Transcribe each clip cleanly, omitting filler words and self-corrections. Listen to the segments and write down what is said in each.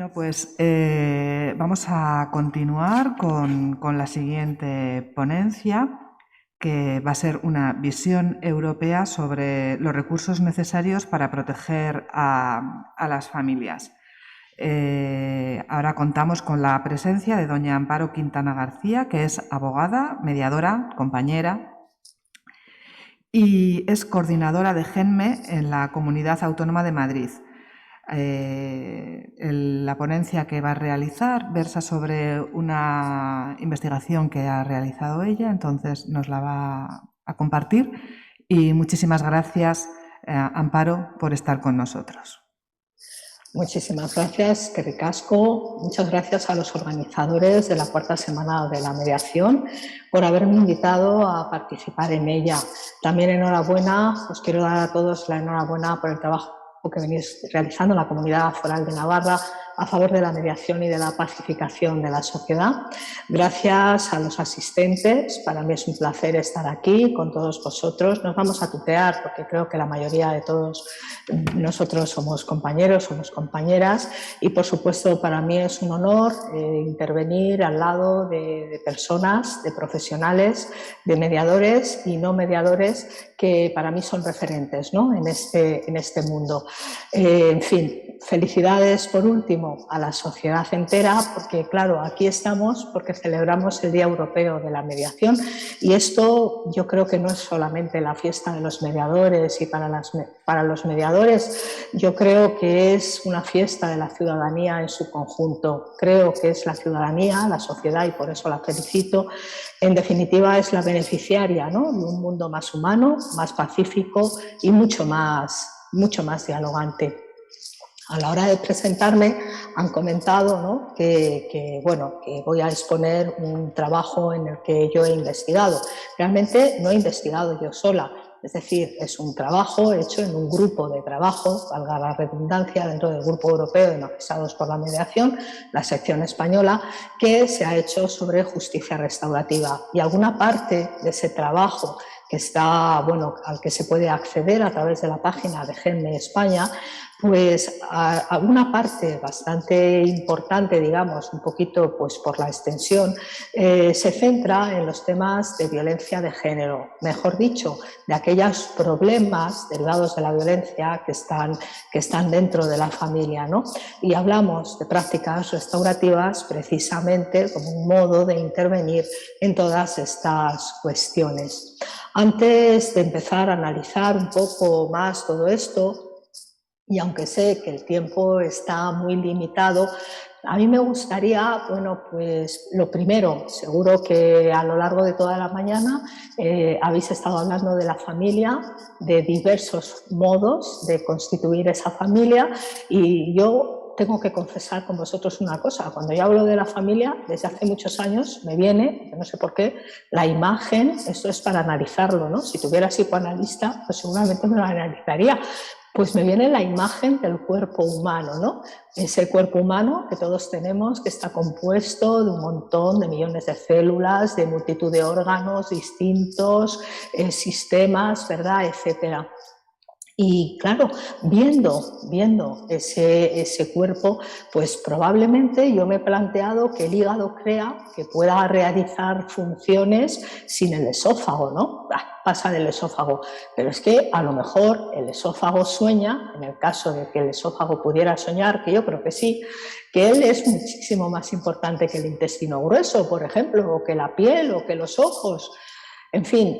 Bueno, pues vamos a continuar con la siguiente ponencia, que va a ser una visión europea sobre los recursos necesarios para proteger a las familias. Ahora contamos con la presencia de doña Amparo Quintana García, que es abogada, mediadora, compañera y es coordinadora de GENME en la Comunidad Autónoma de Madrid. La ponencia que va a realizar versa sobre una investigación que ha realizado ella, entonces nos la va a compartir. Y muchísimas gracias, Amparo, por estar con nosotros. Muchísimas gracias, que ricasco. Muchas gracias a los organizadores de la cuarta semana de la mediación por haberme invitado a participar en ella. También enhorabuena, os quiero dar a todos la enhorabuena por el trabajo que venís realizando en la Comunidad Foral de Navarra a favor de la mediación y de la pacificación de la sociedad. Gracias a los asistentes, para mí es un placer estar aquí con todos vosotros. Nos vamos a tutear porque creo que la mayoría de todos nosotros somos compañeros, somos compañeras y por supuesto para mí es un honor intervenir al lado de personas, de profesionales, de mediadores y no mediadores que para mí son referentes, ¿no? en este mundo. En fin, felicidades por último a la sociedad entera, porque claro, aquí estamos porque celebramos el Día Europeo de la Mediación y esto yo creo que no es solamente la fiesta de los mediadores y para los mediadores, yo creo que es una fiesta de la ciudadanía en su conjunto. Creo que es la ciudadanía, la sociedad, y por eso la felicito. En definitiva, es la beneficiaria, ¿no?, de un mundo más humano, más pacífico y mucho más dialogante. A la hora de presentarme han comentado, ¿no?, que voy a exponer un trabajo en el que yo he investigado. Realmente no he investigado yo sola, es decir, es un trabajo hecho en un grupo de trabajo, valga la redundancia, dentro del Grupo Europeo de Magistrados por la Mediación, la sección española, que se ha hecho sobre justicia restaurativa. Y alguna parte de ese trabajo que está, al que se puede acceder a través de la página de GENME España, pues alguna parte bastante importante, digamos, un poquito pues por la extensión, se centra en los temas de violencia de género, mejor dicho, de aquellos problemas derivados de la violencia que están dentro de la familia, ¿no? Y hablamos de prácticas restaurativas precisamente como un modo de intervenir en todas estas cuestiones. Antes de empezar a analizar un poco más todo esto, y aunque sé que el tiempo está muy limitado, a mí me gustaría, pues lo primero, seguro que a lo largo de toda la mañana habéis estado hablando de la familia, de diversos modos de constituir esa familia, y yo tengo que confesar con vosotros una cosa: cuando yo hablo de la familia, desde hace muchos años me viene, no sé por qué, la imagen. Esto es para analizarlo, ¿no? Si tuviera psicoanalista, pues seguramente me lo analizaría. Pues me viene la imagen del cuerpo humano, ¿no? Ese cuerpo humano que todos tenemos, que está compuesto de un montón de millones de células, de multitud de órganos distintos, sistemas, ¿verdad?, etcétera. Y claro, viendo ese cuerpo, pues probablemente yo me he planteado que el hígado crea que pueda realizar funciones sin el esófago, ¿no? Pasa del esófago, pero es que a lo mejor el esófago sueña, en el caso de que el esófago pudiera soñar, que yo creo que sí, que él es muchísimo más importante que el intestino grueso, por ejemplo, o que la piel, o que los ojos, en fin.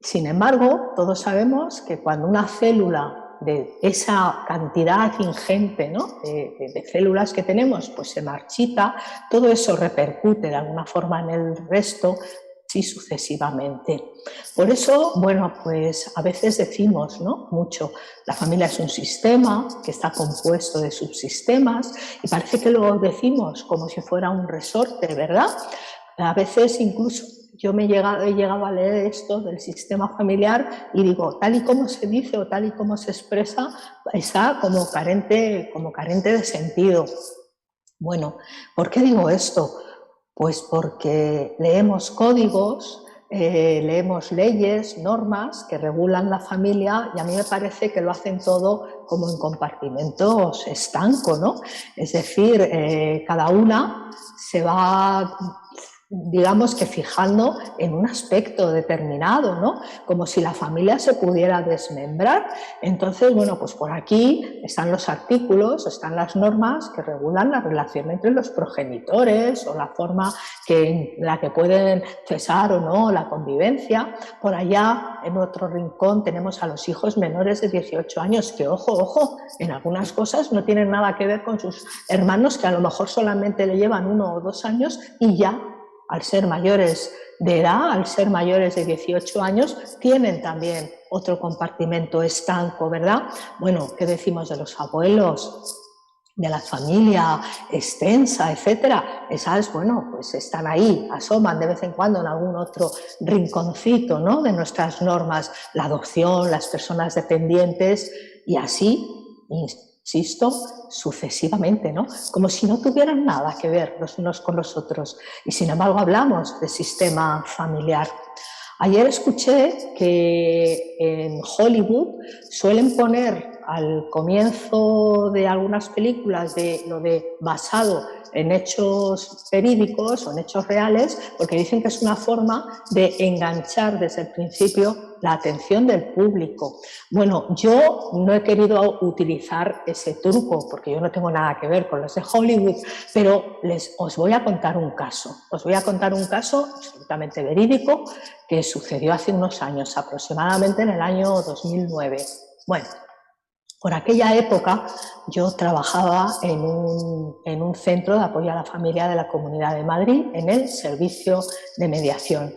Sin embargo, todos sabemos que cuando una célula de esa cantidad ingente, ¿no?, de células que tenemos, pues se marchita, todo eso repercute de alguna forma en el resto, y sucesivamente. Por eso, pues a veces decimos, ¿no?, mucho, la familia es un sistema que está compuesto de subsistemas, y parece que lo decimos como si fuera un resorte, ¿verdad? A veces incluso yo he llegado a leer esto del sistema familiar y digo, tal y como se dice o tal y como se expresa, está como carente de sentido. Bueno, ¿por qué digo esto? Pues porque leemos códigos, leemos leyes, normas que regulan la familia y a mí me parece que lo hacen todo como en compartimentos estancos, ¿no? Es decir, cada una se va, digamos que fijando en un aspecto determinado, ¿no? Como si la familia se pudiera desmembrar. Entonces, bueno, pues por aquí están los artículos, están las normas que regulan la relación entre los progenitores o la forma en la que pueden cesar o no la convivencia. Por allá, en otro rincón, tenemos a los hijos menores de 18 años que, ojo, ojo, en algunas cosas no tienen nada que ver con sus hermanos que a lo mejor solamente le llevan 1 o 2 años y ya, al ser mayores de edad, al ser mayores de 18 años, tienen también otro compartimento estanco, ¿verdad? Bueno, ¿qué decimos de los abuelos? De la familia extensa, etcétera? Esas, bueno, pues están ahí, asoman de vez en cuando en algún otro rinconcito, ¿no?, de nuestras normas, la adopción, las personas dependientes y así, insisto, sucesivamente, ¿no? Como si no tuvieran nada que ver los unos con los otros. Y sin embargo hablamos de sistema familiar. Ayer escuché que en Hollywood suelen poner al comienzo de algunas películas de lo de basado en hechos verídicos o en hechos reales, porque dicen que es una forma de enganchar desde el principio la atención del público. Bueno, yo no he querido utilizar ese truco porque yo no tengo nada que ver con los de Hollywood, pero os voy a contar un caso. Os voy a contar un caso absolutamente verídico que sucedió hace unos años, aproximadamente en el año 2009. Bueno, por aquella época yo trabajaba en un centro de apoyo a la familia de la Comunidad de Madrid, en el servicio de mediación.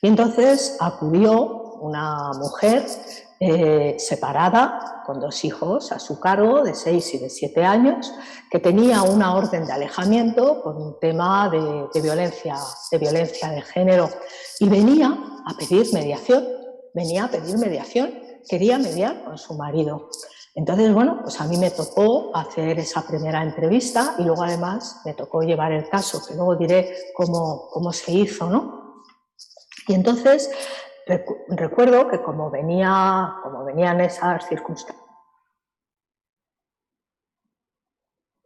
Y entonces acudió una mujer separada, con 2 hijos a su cargo, de 6 y de 7 años, que tenía una orden de alejamiento por un tema de violencia de género. Y venía a pedir mediación, quería mediar con su marido. Entonces, bueno, pues a mí me tocó hacer esa primera entrevista y luego además me tocó llevar el caso, que luego diré cómo se hizo, ¿no? Y entonces recuerdo que como venían esas circunstancias,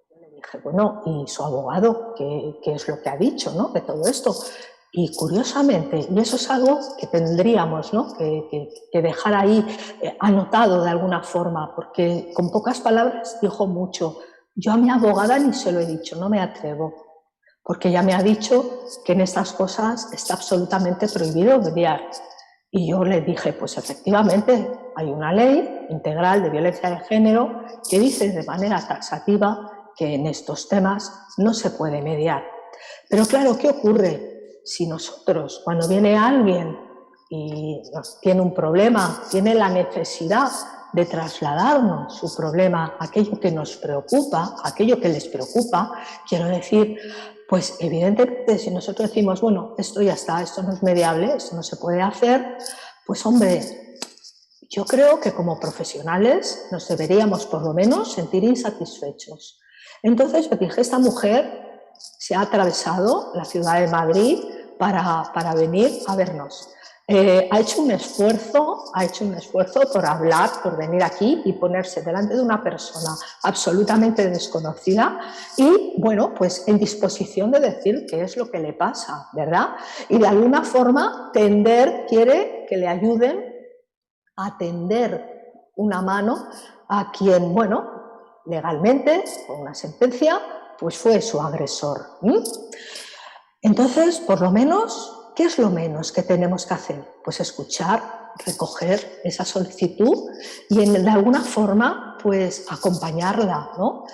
yo le dije, bueno, ¿y su abogado qué es lo que ha dicho, ¿no?, de todo esto? Y curiosamente, y eso es algo que tendríamos, ¿no?, que dejar ahí anotado de alguna forma, porque con pocas palabras dijo mucho. Yo a mi abogada ni se lo he dicho, no me atrevo, porque ella me ha dicho que en estas cosas está absolutamente prohibido mediar. Y yo le dije, pues efectivamente hay una ley integral de violencia de género que dice de manera taxativa que en estos temas no se puede mediar. Pero claro, ¿qué ocurre? Si nosotros, cuando viene alguien y tiene un problema, tiene la necesidad de trasladarnos su problema, aquello que nos preocupa, aquello que les preocupa, quiero decir, pues evidentemente si nosotros decimos, bueno, esto ya está, esto no es mediable, esto no se puede hacer, pues hombre, yo creo que como profesionales nos deberíamos por lo menos sentir insatisfechos. Entonces yo dije, esta mujer se ha atravesado la ciudad de Madrid para venir a vernos. Ha hecho un esfuerzo por hablar, por venir aquí y ponerse delante de una persona absolutamente desconocida y, bueno, pues en disposición de decir qué es lo que le pasa, ¿verdad? Y de alguna forma quiere que le ayuden a tender una mano a quien, bueno, legalmente, con una sentencia, pues fue su agresor. Entonces, por lo menos, ¿qué es lo menos que tenemos que hacer? Pues escuchar, recoger esa solicitud y de alguna forma, pues acompañarla, ¿no?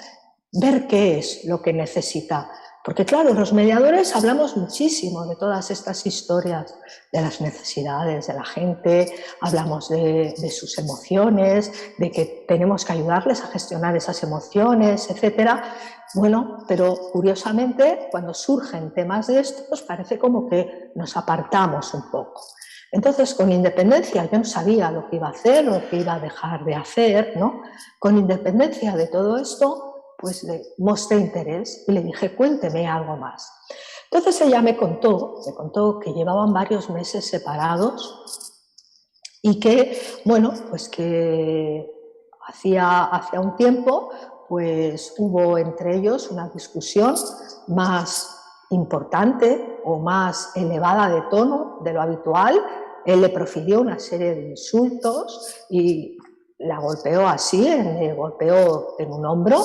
Ver qué es lo que necesita. Porque claro, los mediadores hablamos muchísimo de todas estas historias, de las necesidades de la gente, hablamos de sus emociones, de que tenemos que ayudarles a gestionar esas emociones, etcétera. Bueno, pero curiosamente, cuando surgen temas de estos, parece como que nos apartamos un poco. Entonces, con independencia, yo no sabía lo que iba a hacer, lo que iba a dejar de hacer, ¿no? Con independencia de todo esto, pues le mostré interés y le dije, cuénteme algo más. Entonces ella me contó que llevaban varios meses separados y que, bueno, pues que hacía un tiempo pues hubo entre ellos una discusión más importante o más elevada de tono de lo habitual. Él le profirió una serie de insultos y la golpeó así, le golpeó en un hombro.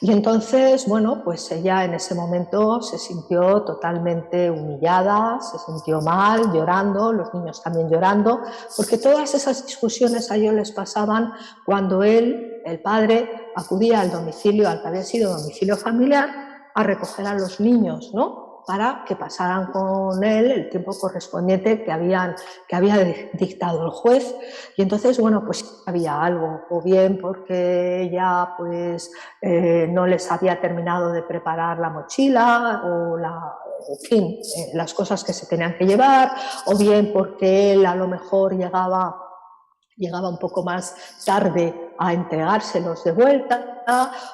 Y entonces, bueno, pues ella en ese momento se sintió totalmente humillada, se sintió mal, llorando, los niños también llorando, porque todas esas discusiones a ellos les pasaban cuando él, el padre, acudía al domicilio, al que había sido domicilio familiar, a recoger a los niños, ¿no?, para que pasaran con él el tiempo correspondiente que había dictado el juez. Y entonces, bueno, pues había algo, o bien porque ella pues no les había terminado de preparar la mochila o en fin, las cosas que se tenían que llevar, o bien porque él a lo mejor llegaba un poco más tarde a entregárselos de vuelta,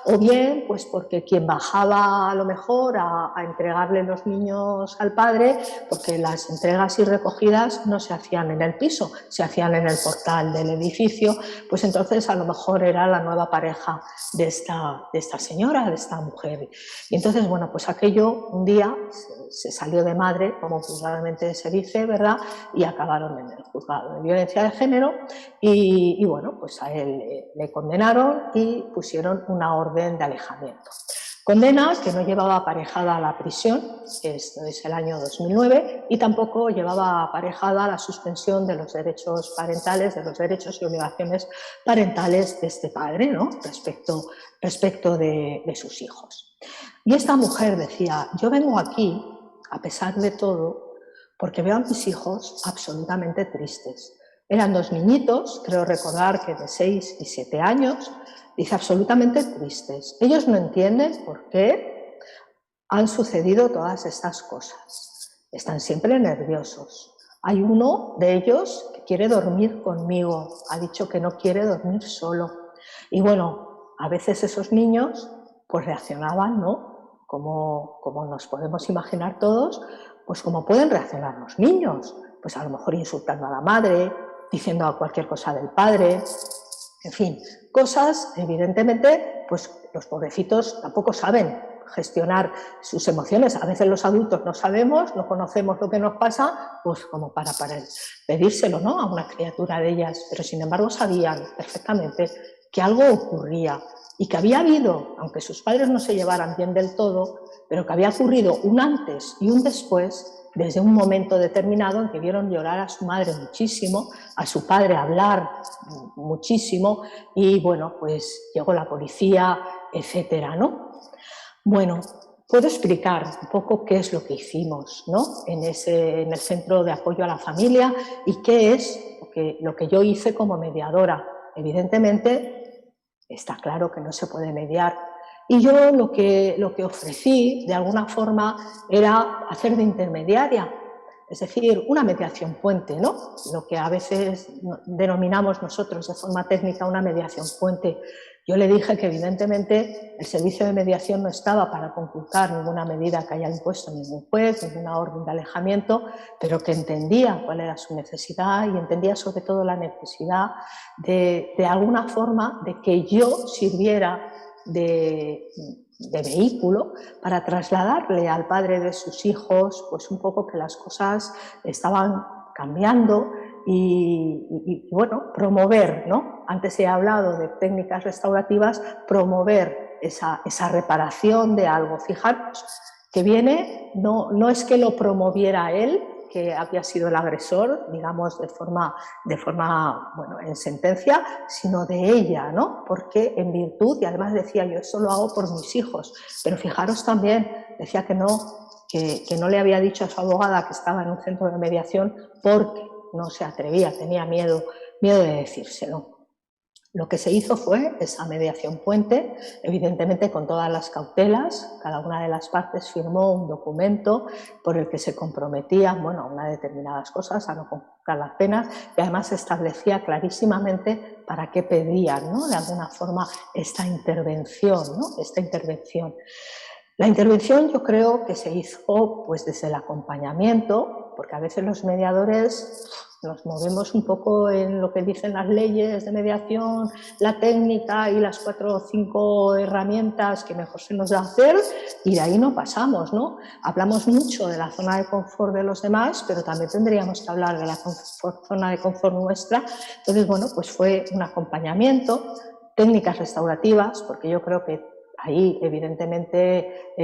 o bien pues porque quien bajaba a lo mejor a entregarle los niños al padre, porque las entregas y recogidas no se hacían en el piso, se hacían en el portal del edificio, pues entonces a lo mejor era la nueva pareja de esta señora, de esta mujer. Y entonces, bueno, pues aquello un día se salió de madre, como vulgarmente se dice, ¿verdad?, y acabaron en el juzgado de violencia de género. Y bueno, pues a él le condenaron y pusieron una orden de alejamiento. Condena que no llevaba aparejada a la prisión, esto es el año 2009, y tampoco llevaba aparejada la suspensión de los derechos parentales, de los derechos y obligaciones parentales de este padre, ¿no?, respecto de sus hijos. Y esta mujer decía: yo vengo aquí, a pesar de todo, porque veo a mis hijos absolutamente tristes. Eran dos niñitos, creo recordar que de 6 y 7 años, dice, absolutamente tristes. Ellos no entienden por qué han sucedido todas estas cosas. Están siempre nerviosos. Hay uno de ellos que quiere dormir conmigo, ha dicho que no quiere dormir solo. Y bueno, a veces esos niños pues reaccionaban, ¿no?, como nos podemos imaginar todos, pues como pueden reaccionar los niños, pues a lo mejor insultando a la madre, diciendo a cualquier cosa del padre, en fin, cosas, evidentemente, pues los pobrecitos tampoco saben gestionar sus emociones. A veces los adultos no sabemos, no conocemos lo que nos pasa, pues como para pedírselo, ¿no?, a una criatura de ellas, pero sin embargo sabían perfectamente que algo ocurría y que había habido, aunque sus padres no se llevaran bien del todo, pero que había ocurrido un antes y un después, desde un momento determinado en que vieron llorar a su madre muchísimo, a su padre hablar muchísimo, y bueno, pues llegó la policía, etcétera, ¿no? Bueno, puedo explicar un poco qué es lo que hicimos, ¿no?, en el Centro de Apoyo a la Familia, y qué es lo que yo hice como mediadora. Evidentemente, está claro que no se puede mediar. Y yo lo que ofrecí, de alguna forma, era hacer de intermediaria, es decir, una mediación puente, ¿no?, lo que a veces denominamos nosotros de forma técnica una mediación puente. Yo le dije que evidentemente el servicio de mediación no estaba para conculcar ninguna medida que haya impuesto ningún juez, ninguna orden de alejamiento, pero que entendía cuál era su necesidad y entendía sobre todo la necesidad de alguna forma de que yo sirviera de vehículo para trasladarle al padre de sus hijos pues un poco que las cosas estaban cambiando y bueno, promover, ¿no? Antes he hablado de técnicas restaurativas, promover esa reparación de algo. Fijaros que viene, no es que lo promoviera él, que había sido el agresor, digamos, de forma bueno, en sentencia, sino de ella, ¿no? Porque en virtud, y además decía, yo eso lo hago por mis hijos, pero fijaros también, decía que no le había dicho a su abogada que estaba en un centro de mediación porque no se atrevía, tenía miedo de decírselo. Lo que se hizo fue esa mediación puente, evidentemente con todas las cautelas. Cada una de las partes firmó un documento por el que se comprometían, bueno, a unas determinadas cosas, a no conculcar las penas, y además establecía clarísimamente para qué pedían, ¿no?, de alguna forma esta intervención, ¿no?, esta intervención. La intervención yo creo que se hizo pues desde el acompañamiento, porque a veces los mediadores nos movemos un poco en lo que dicen las leyes de mediación, la técnica y las 4 o 5 herramientas que mejor se nos da hacer, y de ahí no pasamos, ¿no? Hablamos mucho de la zona de confort de los demás, pero también tendríamos que hablar de la zona de confort nuestra. Entonces, bueno, pues fue un acompañamiento, técnicas restaurativas, porque yo creo que ahí, evidentemente,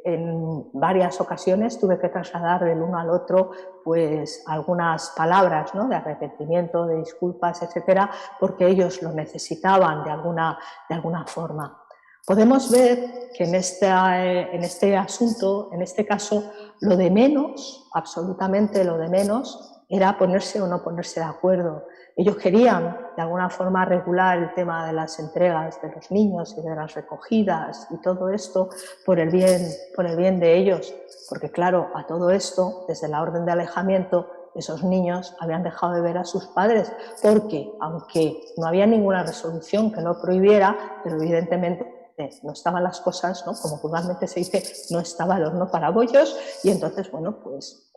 en varias ocasiones tuve que trasladar del uno al otro pues algunas palabras, ¿no?, de arrepentimiento, de disculpas, etcétera, porque ellos lo necesitaban de alguna forma. Podemos ver que en este asunto, en este caso, lo de menos, absolutamente lo de menos, era ponerse o no ponerse de acuerdo. Ellos querían, de alguna forma, regular el tema de las entregas de los niños y de las recogidas y todo esto por el bien de ellos. Porque, claro, a todo esto, desde la orden de alejamiento, esos niños habían dejado de ver a sus padres, porque, aunque no había ninguna resolución que lo prohibiera, pero evidentemente no estaban las cosas, ¿no?, como vulgarmente se dice, no estaba el horno para bollos, y entonces, bueno, pues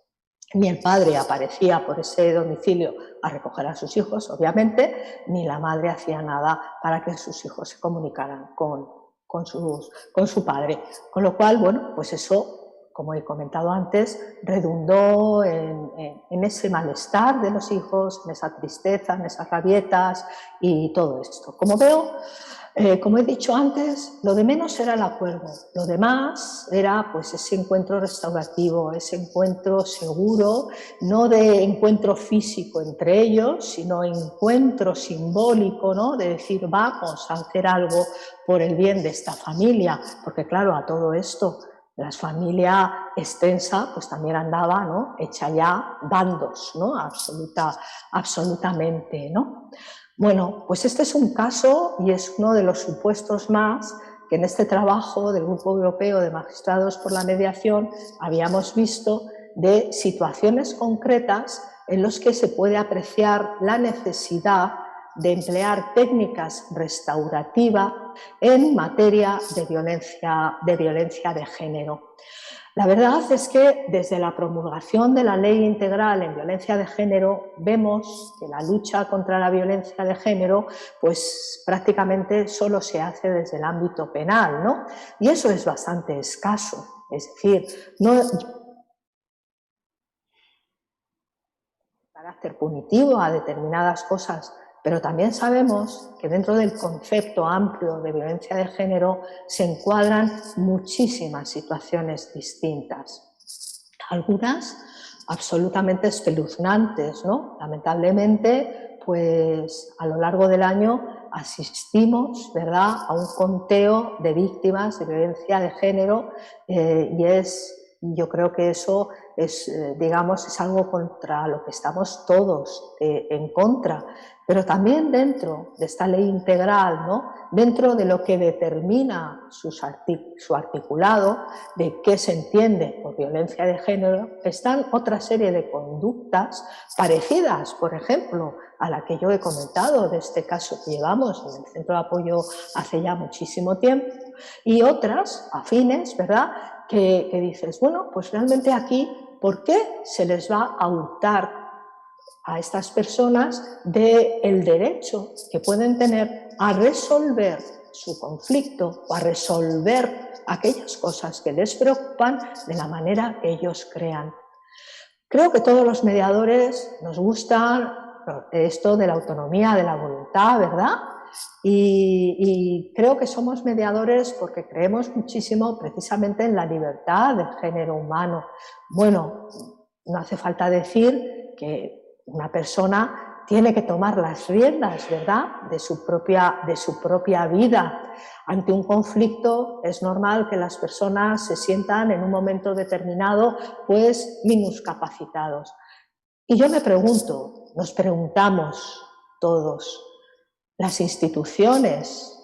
ni el padre aparecía por ese domicilio a recoger a sus hijos, obviamente, ni la madre hacía nada para que sus hijos se comunicaran con su padre. Con lo cual, bueno, pues eso, como he comentado antes, redundó en ese malestar de los hijos, en esa tristeza, en esas rabietas y todo esto. Como veo, como he dicho antes, lo de menos era el acuerdo, lo demás era pues ese encuentro restaurativo, ese encuentro seguro, no de encuentro físico entre ellos, sino encuentro simbólico, ¿no?, de decir vamos a hacer algo por el bien de esta familia, porque claro, a todo esto la familia extensa pues también andaba, ¿no?, hecha ya bandos, ¿no?, absolutamente, ¿no? Bueno, pues este es un caso y es uno de los supuestos más que en este trabajo del Grupo Europeo de Magistrados por la Mediación habíamos visto, de situaciones concretas en las que se puede apreciar la necesidad de emplear técnicas restaurativas en materia de violencia de género. La verdad es que desde la promulgación de la Ley Integral en Violencia de Género vemos que la lucha contra la violencia de género pues prácticamente solo se hace desde el ámbito penal, ¿no? Y eso es bastante escaso. Es decir, no carácter punitivo a determinadas cosas, pero también sabemos que dentro del concepto amplio de violencia de género se encuadran muchísimas situaciones distintas, algunas absolutamente espeluznantes, ¿no? Lamentablemente, pues a lo largo del año asistimos, ¿verdad?, a un conteo de víctimas de violencia de género yo creo que eso es, digamos, es algo contra lo que estamos todos en contra, pero también dentro de esta ley integral, ¿no?, dentro de lo que determina su articulado, de qué se entiende por violencia de género, están otra serie de conductas parecidas, por ejemplo, a la que yo he comentado de este caso que llevamos en el Centro de Apoyo hace ya muchísimo tiempo, y otras afines, ¿verdad?, que dices, bueno, pues realmente aquí, ¿por qué se les va a hurtar a estas personas del derecho que pueden tener a resolver su conflicto o a resolver aquellas cosas que les preocupan de la manera que ellos crean? Creo que todos los mediadores nos gusta esto de la autonomía, de la voluntad, ¿verdad? Y creo que somos mediadores porque creemos muchísimo precisamente en la libertad del género humano. Bueno, no hace falta decir que una persona tiene que tomar las riendas, ¿verdad?, de su propia vida. Ante un conflicto es normal que las personas se sientan en un momento determinado pues minuscapacitados. Y yo me pregunto, nos preguntamos todos, las instituciones,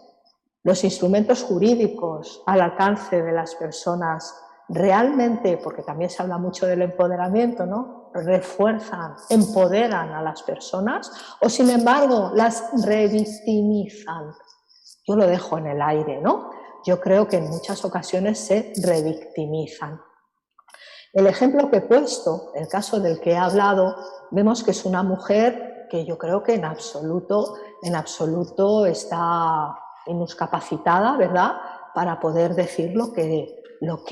los instrumentos jurídicos al alcance de las personas, realmente, porque también se habla mucho del empoderamiento, ¿no?, refuerzan, empoderan a las personas, o sin embargo las revictimizan. Yo lo dejo en el aire, ¿no? yo creo que en muchas ocasiones se revictimizan. El ejemplo que he puesto, el caso del que he hablado, vemos que es una mujer que yo creo que en absoluto está incapacitada, ¿verdad?, para poder decir lo que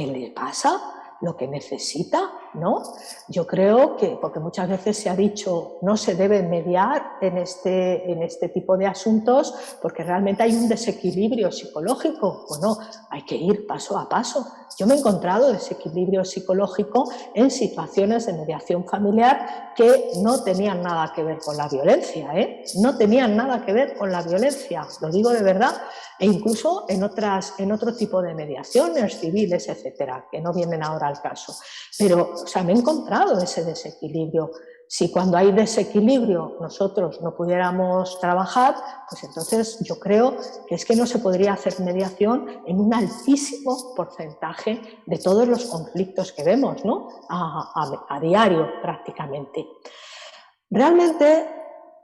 le pasa, lo que necesita, ¿no? Yo creo que, porque muchas veces se ha dicho, no se debe mediar en este tipo de asuntos porque realmente hay un desequilibrio psicológico. Bueno, hay que ir paso a paso. Yo me he encontrado desequilibrio psicológico en situaciones de mediación familiar que no tenían nada que ver con la violencia, ¿eh? No tenían nada que ver con la violencia, lo digo de verdad, e incluso en otro tipo de mediaciones civiles, etcétera, que no vienen ahora al caso. Pero, o sea, me he encontrado ese desequilibrio. Si cuando hay desequilibrio nosotros no pudiéramos trabajar, pues entonces yo creo que es que no se podría hacer mediación en un altísimo porcentaje de todos los conflictos que vemos, ¿no?, a diario prácticamente. Realmente,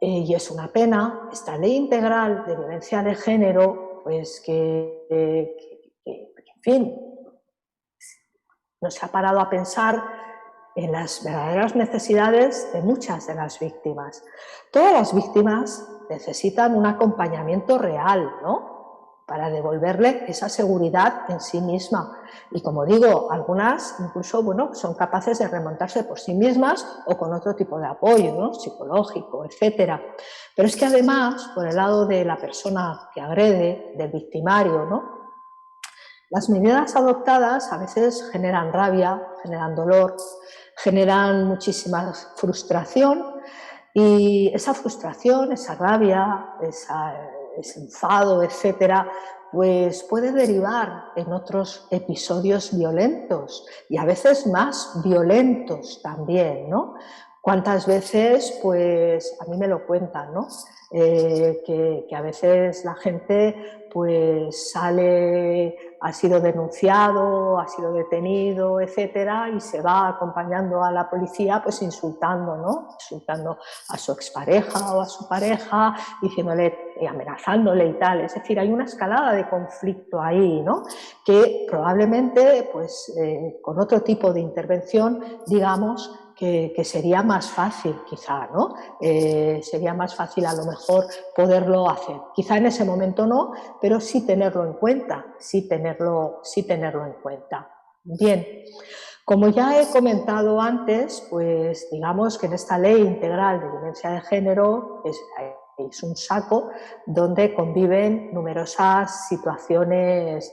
y es una pena, esta ley integral de violencia de género, pues en fin, no se ha parado a pensar en las verdaderas necesidades de muchas de las víctimas. Todas las víctimas necesitan un acompañamiento real, ¿no?, para devolverle esa seguridad en sí misma. Y como digo, algunas incluso, bueno, son capaces de remontarse por sí mismas o con otro tipo de apoyo, ¿no?, psicológico, etcétera. Pero es que además, por el lado de la persona que agrede, del victimario, ¿no?, las medidas adoptadas a veces generan rabia, generan dolor, generan muchísima frustración, y esa frustración, esa rabia, ese enfado, etcétera, pues puede derivar en otros episodios violentos y a veces más violentos también, ¿no? ¿Cuántas veces, pues a mí me lo cuentan, ¿no?, que a veces la gente pues ha sido denunciado, ha sido detenido, etcétera, y se va acompañando a la policía pues insultando, ¿no?, insultando a su expareja o a su pareja, diciéndole y amenazándole y tal. Es decir, hay una escalada de conflicto ahí, ¿no?, que probablemente pues con otro tipo de intervención, digamos, que sería más fácil quizá, ¿no? Sería más fácil a lo mejor poderlo hacer. Quizá en ese momento no, pero sí tenerlo en cuenta, sí tenerlo en cuenta. Bien, como ya he comentado antes, pues digamos que en esta ley integral de violencia de género es un saco donde conviven numerosas situaciones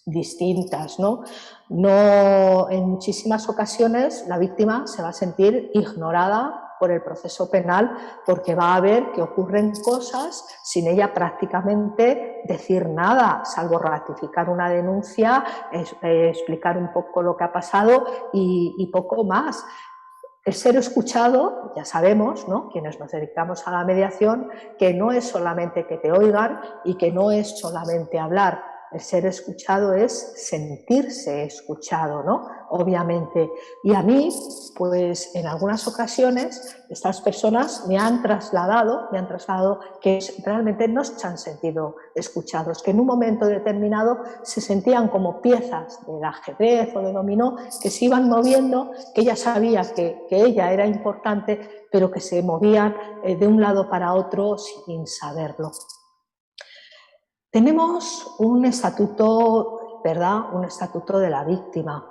distintas, ¿no? En muchísimas ocasiones la víctima se va a sentir ignorada por el proceso penal porque va a ver que ocurren cosas sin ella prácticamente decir nada, salvo ratificar una denuncia, explicar un poco lo que ha pasado y poco más. El ser escuchado, ya sabemos, ¿no?, quienes nos dedicamos a la mediación, que no es solamente que te oigan y que no es solamente hablar. El ser escuchado es sentirse escuchado, ¿no?, obviamente. Y a mí, pues en algunas ocasiones, estas personas me han trasladado que realmente no se han sentido escuchados, que en un momento determinado se sentían como piezas del ajedrez o de dominó que se iban moviendo, que ella sabía que ella era importante, pero que se movían de un lado para otro sin saberlo. Tenemos un estatuto, ¿verdad?, un estatuto de la víctima,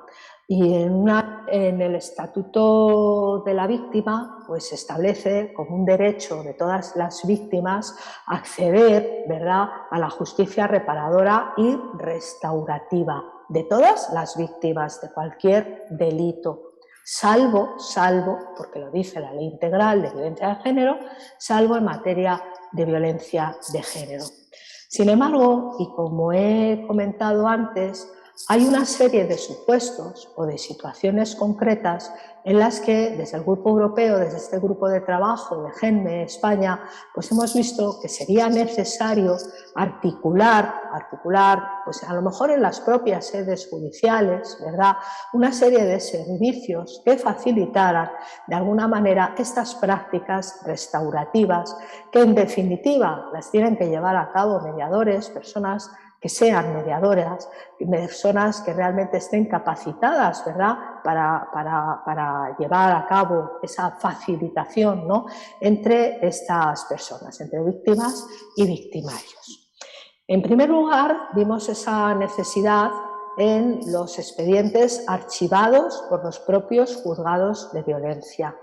y en el estatuto de la víctima pues se establece como un derecho de todas las víctimas acceder, ¿verdad?, a la justicia reparadora y restaurativa de todas las víctimas de cualquier delito, salvo, porque lo dice la Ley Integral de Violencia de Género, salvo en materia de violencia de género. Sin embargo, y como he comentado antes, hay una serie de supuestos o de situaciones concretas en las que desde el Grupo Europeo, desde este grupo de trabajo de GENME España, pues hemos visto que sería necesario articular, pues a lo mejor en las propias sedes judiciales, ¿verdad?, una serie de servicios que facilitaran de alguna manera estas prácticas restaurativas que en definitiva las tienen que llevar a cabo mediadores, personas que sean mediadoras, personas que realmente estén capacitadas, ¿verdad?, para llevar a cabo esa facilitación, ¿no?, entre estas personas, entre víctimas y victimarios. En primer lugar, vimos esa necesidad en los expedientes archivados por los propios juzgados de violencia.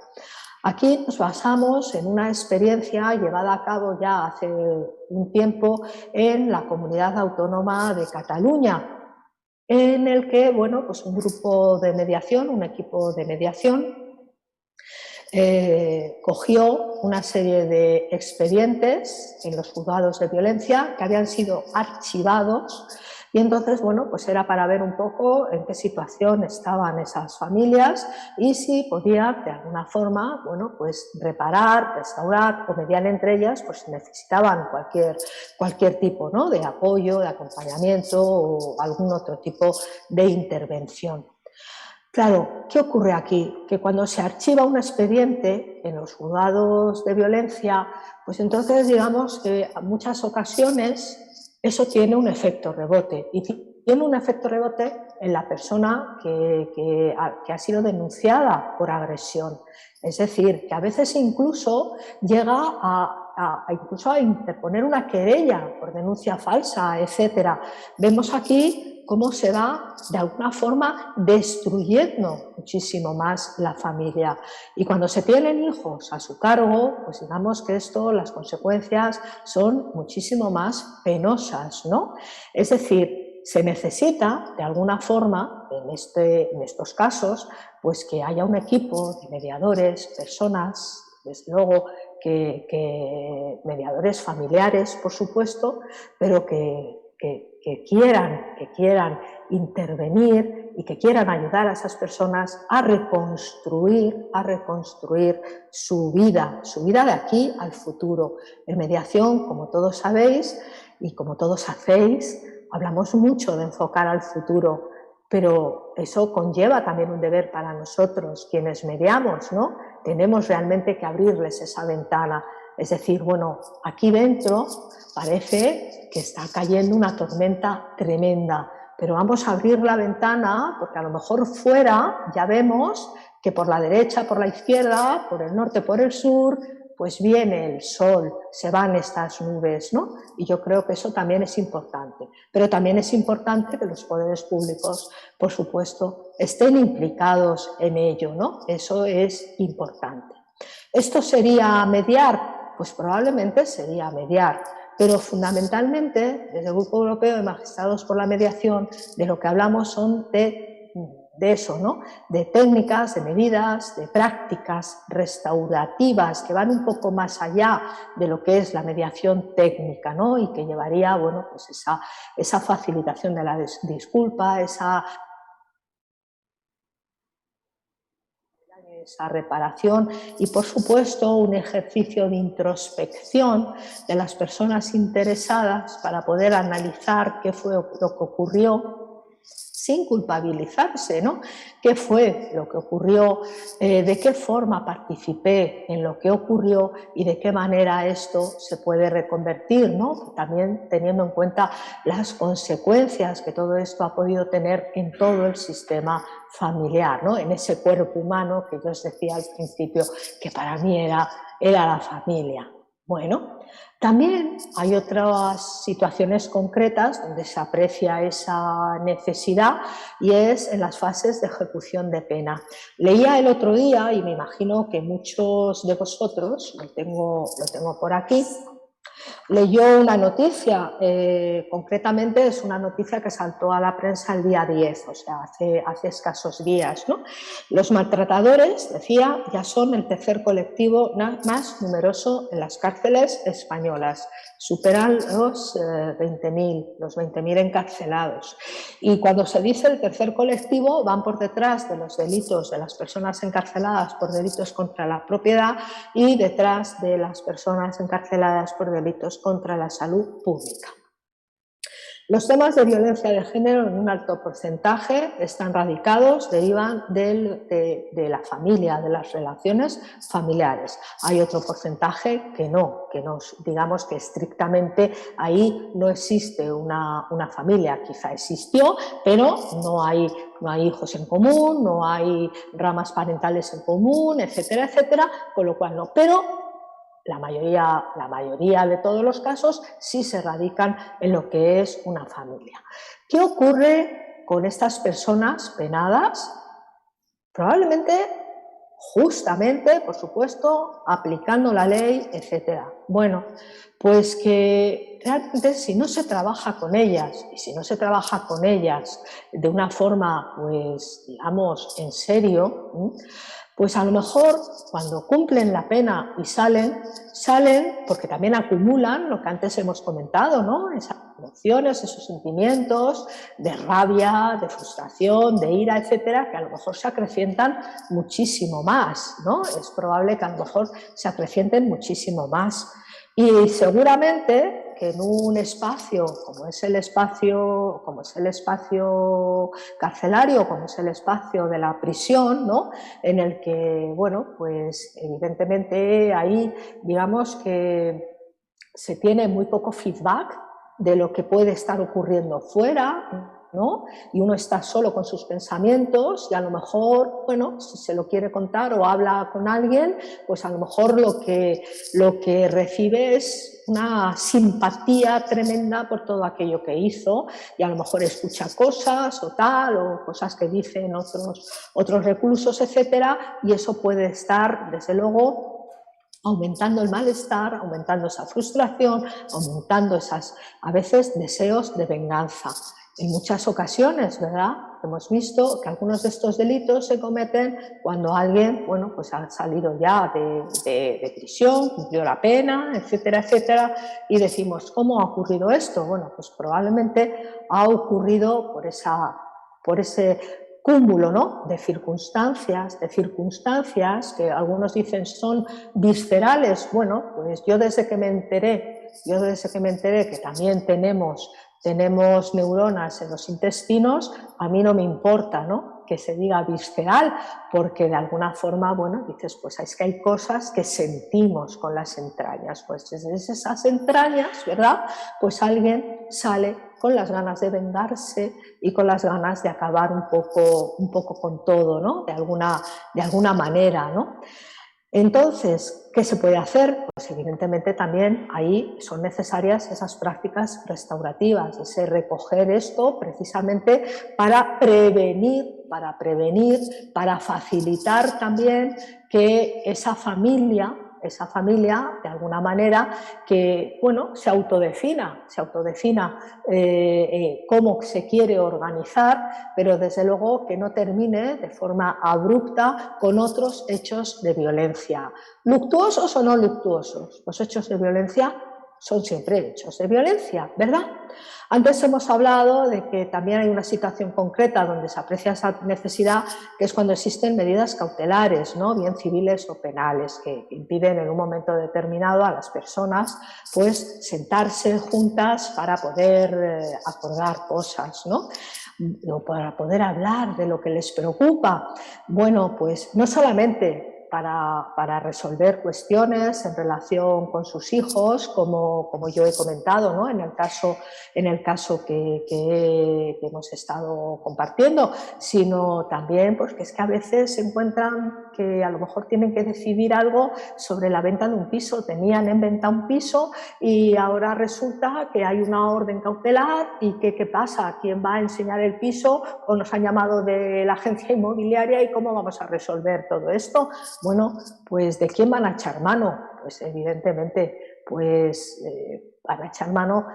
Aquí nos basamos en una experiencia llevada a cabo ya hace un tiempo en la Comunidad Autónoma de Cataluña, en el que, bueno, pues un grupo de mediación, un equipo de mediación, cogió una serie de expedientes en los juzgados de violencia que habían sido archivados, y entonces, bueno, pues era para ver un poco en qué situación estaban esas familias y si podían de alguna forma, bueno, pues reparar, restaurar o mediar entre ellas, pues si necesitaban cualquier tipo, ¿no?, de apoyo, de acompañamiento o algún otro tipo de intervención. Claro, ¿qué ocurre aquí? Que cuando se archiva un expediente en los juzgados de violencia, pues entonces digamos que en muchas ocasiones eso tiene un efecto rebote, y tiene un efecto rebote en la persona que ha sido denunciada por agresión. Es decir, que a veces incluso llega incluso a interponer una querella por denuncia falsa, etc. Vemos aquí cómo se va de alguna forma destruyendo muchísimo más la familia. Y cuando se tienen hijos a su cargo, pues digamos que las consecuencias son muchísimo más penosas, ¿no? Es decir, se necesita de alguna forma, en estos casos, pues que haya un equipo de mediadores, personas, desde luego que mediadores familiares, por supuesto, pero que quieran intervenir y que quieran ayudar a esas personas a reconstruir su vida de aquí al futuro. En mediación, como todos sabéis y como todos hacéis, hablamos mucho de enfocar al futuro, pero eso conlleva también un deber para nosotros, quienes mediamos, ¿no? Tenemos realmente que abrirles esa ventana. Es decir, bueno, aquí dentro parece que está cayendo una tormenta tremenda, pero vamos a abrir la ventana porque a lo mejor fuera ya vemos que por la derecha, por la izquierda, por el norte, por el sur, pues viene el sol, se van estas nubes, ¿no? Y yo creo que eso también es importante. Pero también es importante que los poderes públicos, por supuesto, estén implicados en ello, ¿no? Eso es importante. ¿Esto sería mediar? Pues probablemente sería mediar, pero fundamentalmente, desde el Grupo Europeo de Magistrados por la Mediación, de lo que hablamos son de eso, ¿no? De técnicas, de medidas, de prácticas restaurativas que van un poco más allá de lo que es la mediación técnica, ¿no? Y que llevaría, bueno, pues esa facilitación de la disculpa, esa reparación y, por supuesto, un ejercicio de introspección de las personas interesadas para poder analizar qué fue lo que ocurrió sin culpabilizarse, ¿no? ¿Qué fue lo que ocurrió? ¿De qué forma participé en lo que ocurrió y de qué manera esto se puede reconvertir, ¿no? También teniendo en cuenta las consecuencias que todo esto ha podido tener en todo el sistema familiar, ¿no? En ese cuerpo humano que yo os decía al principio que para mí era la familia. Bueno, también hay otras situaciones concretas donde se aprecia esa necesidad y es en las fases de ejecución de pena. Leía el otro día, y me imagino que muchos de vosotros, lo tengo por aquí, leyó una noticia, concretamente es una noticia que saltó a la prensa el día 10, o sea, hace escasos días, ¿no? Los maltratadores, decía, ya son el tercer colectivo más numeroso en las cárceles españolas. Superan los 20.000 encarcelados. Y cuando se dice el tercer colectivo, van por detrás de los delitos de las personas encarceladas por delitos contra la propiedad y detrás de las personas encarceladas por delitos contra la salud pública. Los temas de violencia de género en un alto porcentaje están radicados, derivan de la familia, de las relaciones familiares. Hay otro porcentaje que no, digamos que estrictamente ahí no existe una familia, quizá existió, pero no hay hijos en común, no hay ramas parentales en común, etcétera, etcétera, con lo cual no. Pero la mayoría de todos los casos sí se radican en lo que es una familia. ¿Qué ocurre con estas personas penadas? Probablemente, justamente, por supuesto, aplicando la ley, etcétera. Bueno, pues que realmente si no se trabaja con ellas, y si no se trabaja con ellas de una forma, pues, digamos, en serio, pues a lo mejor cuando cumplen la pena y salen porque también acumulan lo que antes hemos comentado, ¿no? Esas emociones, esos sentimientos de rabia, de frustración, de ira, etcétera, que a lo mejor se acrecientan muchísimo más, ¿no? Es probable que a lo mejor se acrecienten muchísimo más. Y seguramente que en un espacio como es el espacio carcelario, como es el espacio de la prisión, ¿no? En el que, bueno, pues evidentemente ahí digamos que se tiene muy poco feedback de lo que puede estar ocurriendo fuera, ¿no? Y uno está solo con sus pensamientos y a lo mejor, bueno, si se lo quiere contar o habla con alguien, pues a lo mejor lo que recibe es una simpatía tremenda por todo aquello que hizo y a lo mejor escucha cosas o tal, o cosas que dicen otros reclusos, etcétera, y eso puede estar, desde luego, aumentando el malestar, aumentando esa frustración, aumentando esos, a veces, deseos de venganza. En muchas ocasiones, ¿verdad?, hemos visto que algunos de estos delitos se cometen cuando alguien, bueno, pues ha salido ya de prisión, cumplió la pena, etcétera, etcétera, y decimos, ¿cómo ha ocurrido esto? Bueno, pues probablemente ha ocurrido por ese cúmulo, ¿no?, de circunstancias que algunos dicen son viscerales. Bueno, pues yo desde que me enteré que también tenemos neuronas en los intestinos, a mí no me importa, ¿no?, que se diga visceral, porque de alguna forma, bueno, dices, pues es que hay cosas que sentimos con las entrañas, pues desde esas entrañas, ¿verdad?, pues alguien sale con las ganas de vengarse y con las ganas de acabar un poco con todo, ¿no?, de alguna manera, ¿no? Entonces, ¿qué se puede hacer? Pues evidentemente también ahí son necesarias esas prácticas restaurativas, ese recoger esto precisamente para prevenir, para facilitar también que esa familia, de alguna manera, que, bueno, se autodefina cómo se quiere organizar, pero desde luego que no termine de forma abrupta con otros hechos de violencia. ¿Luctuosos o no luctuosos? Los hechos de violencia son siempre hechos de violencia, ¿verdad? Antes hemos hablado de que también hay una situación concreta donde se aprecia esa necesidad, que es cuando existen medidas cautelares, ¿no?, bien civiles o penales, que impiden en un momento determinado a las personas, pues, sentarse juntas para poder acordar cosas, ¿no?, o para poder hablar de lo que les preocupa. Bueno, pues no solamente para resolver cuestiones en relación con sus hijos, como yo he comentado, ¿no?, en el caso que hemos estado compartiendo, sino también porque es que a veces se encuentran que a lo mejor tienen que decidir algo sobre la venta de un piso. Tenían en venta un piso y ahora resulta que hay una orden cautelar y que, ¿qué pasa? ¿Quién va a enseñar el piso? O nos han llamado de la agencia inmobiliaria y ¿cómo vamos a resolver todo esto? Bueno, pues ¿de quién van a echar mano? Pues evidentemente, pues van a echar mano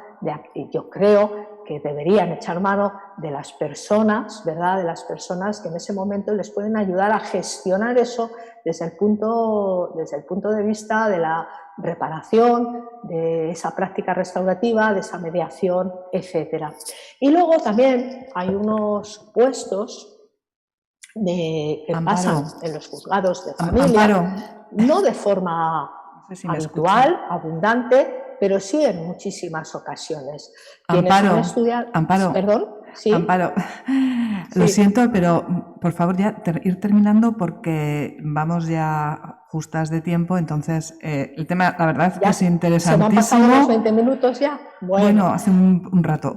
yo creo que deberían echar mano de las personas, ¿verdad?, de las personas que en ese momento les pueden ayudar a gestionar eso desde el punto de vista de la reparación, de esa práctica restaurativa, de esa mediación, etcétera. Y luego también hay unos puestos que pasan en los juzgados de familia, no de forma habitual, abundante, pero sí en muchísimas ocasiones. Amparo, ¿Perdón? ¿Sí? Amparo, lo siento, pero por favor ya ir terminando porque vamos ya justas de tiempo, entonces el tema, la verdad, es interesantísimo. ¿Se me han pasado los 20 minutos ya? Bueno, hace un rato.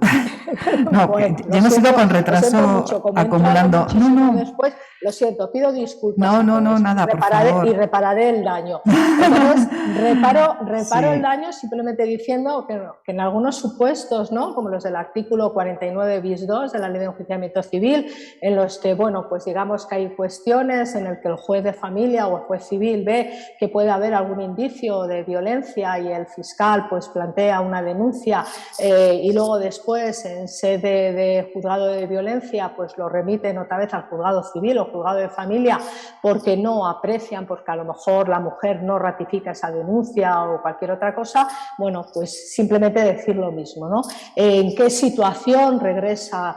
No, bueno, ya hemos ido con retraso mucho, acumulando. No. Después, lo siento, pido disculpas. No, nada, por favor. Y repararé el daño. Entonces, reparo el daño simplemente diciendo que en algunos supuestos, ¿no?, como los del artículo 49 bis 2 de la Ley de Enjuiciamiento Civil, en los que, bueno, pues digamos que hay cuestiones en el que el juez de familia o el juez civil ve que puede haber algún indicio de violencia y el fiscal pues plantea una denuncia y luego después en sede de juzgado de violencia pues lo remiten otra vez al juzgado civil o juzgado de familia porque no aprecian, porque a lo mejor la mujer no ratifica esa denuncia o cualquier otra cosa. Bueno, pues simplemente decir lo mismo, ¿no? En qué situación regresa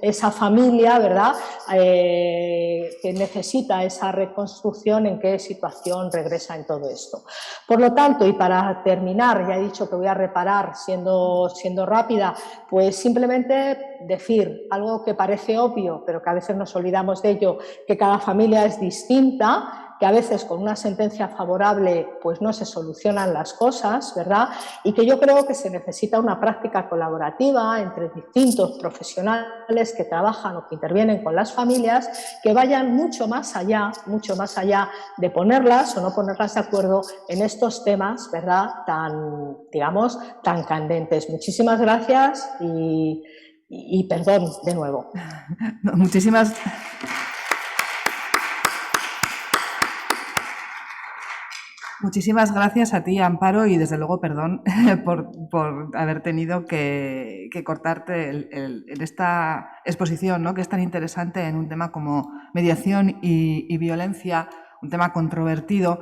esa familia, ¿verdad?, que necesita esa reconstrucción, en qué situación regresa en todo esto. Por lo tanto, y para terminar, ya he dicho que voy a reparar siendo rápida, pues simplemente decir algo que parece obvio, pero que a veces nos olvidamos de ello, que cada familia es distinta, que a veces con una sentencia favorable pues no se solucionan las cosas, ¿verdad? Y que yo creo que se necesita una práctica colaborativa entre distintos profesionales que trabajan o que intervienen con las familias, que vayan mucho más allá de ponerlas o no ponerlas de acuerdo en estos temas, ¿verdad?, tan candentes. Muchísimas gracias y perdón de nuevo. No, muchísimas gracias a ti, Amparo, y desde luego perdón por haber tenido que cortarte en esta exposición, ¿no?, que es tan interesante en un tema como mediación y violencia, un tema controvertido,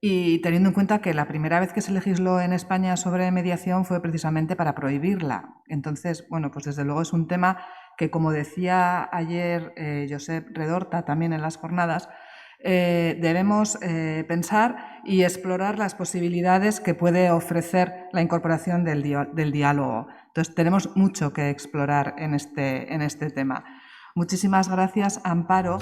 y teniendo en cuenta que la primera vez que se legisló en España sobre mediación fue precisamente para prohibirla. Entonces, bueno, pues desde luego es un tema que, como decía ayer Josep Redorta también en las jornadas, debemos pensar y explorar las posibilidades que puede ofrecer la incorporación del diálogo. Entonces, tenemos mucho que explorar en este tema. Muchísimas gracias, Amparo.